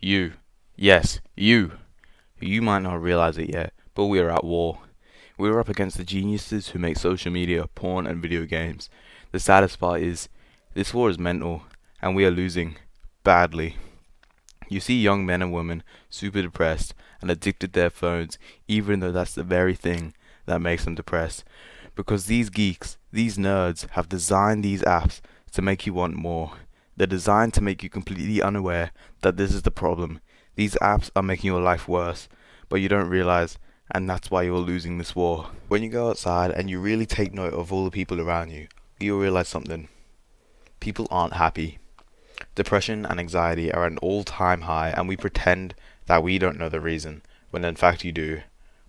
You. Yes, you. You might not realize it yet, but we are at war. We are up against the geniuses who make social media, porn, and video games. The saddest part is, this war is mental, and we are losing. Badly. You see young men and women super depressed and addicted to their phones, even though that's the very thing that makes them depressed. Because these geeks, these nerds, have designed these apps to make you want more. They're designed to make you completely unaware that this is the problem. These apps are making your life worse, but you don't realize, and that's why you're losing this war. When you go outside and you really take note of all the people around you, you'll realize something. People aren't happy. Depression and anxiety are at an all-time high, and we pretend that we don't know the reason, when in fact you do.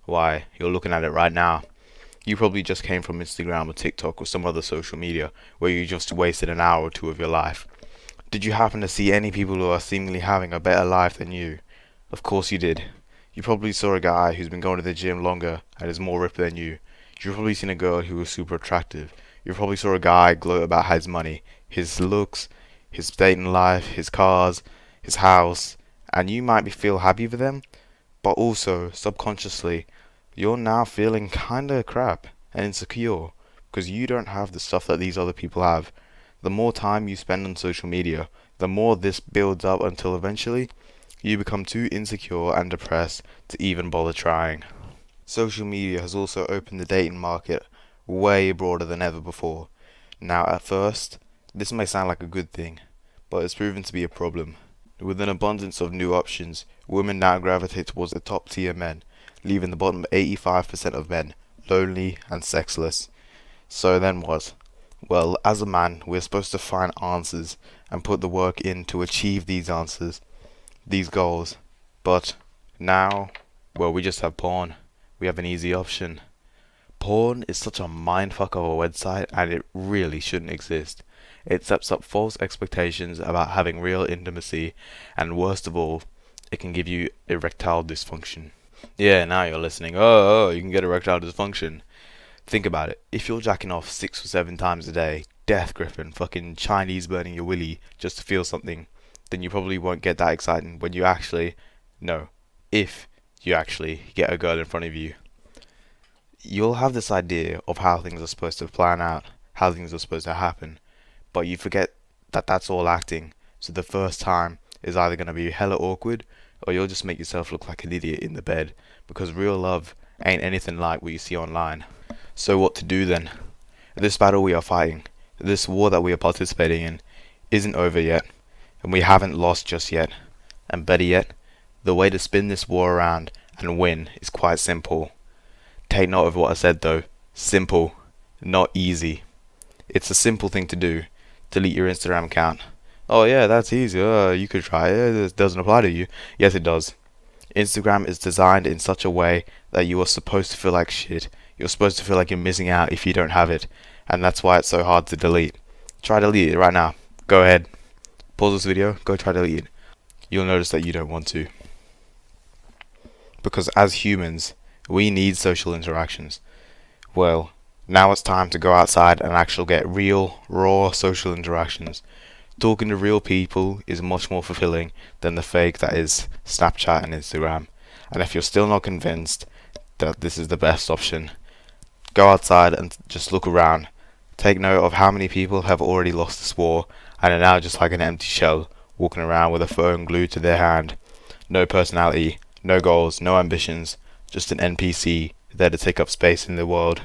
Why, you're looking at it right now. You probably just came from Instagram or TikTok or some other social media where you just wasted an hour or two of your life. Did you happen to see any people who are seemingly having a better life than you? Of course you did. You probably saw a guy who's been going to the gym longer and is more ripped than you. You've probably seen a girl who was super attractive. You probably saw a guy gloat about his money, his looks, his state in life, his cars, his house, and you might feel happy for them, but also, subconsciously, you're now feeling kinda crap and insecure because you don't have the stuff that these other people have. The more time you spend on social media, the more this builds up until eventually you become too insecure and depressed to even bother trying. Social media has also opened the dating market way broader than ever before. Now, at first, this may sound like a good thing, but it's proven to be a problem. With an abundance of new options, women now gravitate towards the top tier men, leaving the bottom 85% of men lonely and sexless. So then what? Well, as a man, we're supposed to find answers and put the work in to achieve these answers, these goals. But now, well, we just have porn. We have an easy option. Porn is such a mindfuck of a website, and it really shouldn't exist. It sets up false expectations about having real intimacy, and worst of all, it can give you erectile dysfunction. Yeah, now you're listening. Oh, you can get erectile dysfunction. Think about it. If you're jacking off 6 or 7 times a day, death gripping, fucking Chinese burning your willy just to feel something, then you probably won't get that exciting when you actually, no, if you actually get a girl in front of you. You'll have this idea of how things are supposed to plan out, how things are supposed to happen, but you forget that that's all acting. So the first time is either going to be hella awkward, or you'll just make yourself look like an idiot in the bed, because real love ain't anything like what you see online. So what to do then? This battle we are fighting, this war that we are participating in, isn't over yet, and we haven't lost just yet. And better yet, the way to spin this war around and win is quite simple. Take note of what I said though. Simple, not easy. It's a simple thing to do. Delete your Instagram account. Oh yeah, that's easy. You could try it. It doesn't apply to you. Yes, it does. Instagram is designed in such a way that you are supposed to feel like shit. You're supposed to feel like you're missing out if you don't have it. And that's why it's so hard to delete. Try delete it right now. Go ahead. Pause this video. Go try delete it. You'll notice that you don't want to. Because as humans, we need social interactions. Well, now it's time to go outside and actually get real, raw social interactions. Talking to real people is much more fulfilling than the fake that is Snapchat and Instagram. And if you're still not convinced that this is the best option, go outside and just look around. Take note of how many people have already lost this war and are now just like an empty shell, walking around with a phone glued to their hand. No personality, no goals, no ambitions, just an NPC there to take up space in the world.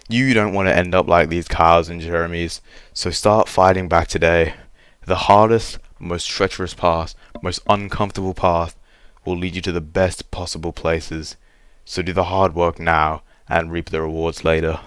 You don't want to end up like these Kyles and Jeremys, so start fighting back today. The hardest, most treacherous path, most uncomfortable path will lead you to the best possible places. So do the hard work now and reap the rewards later.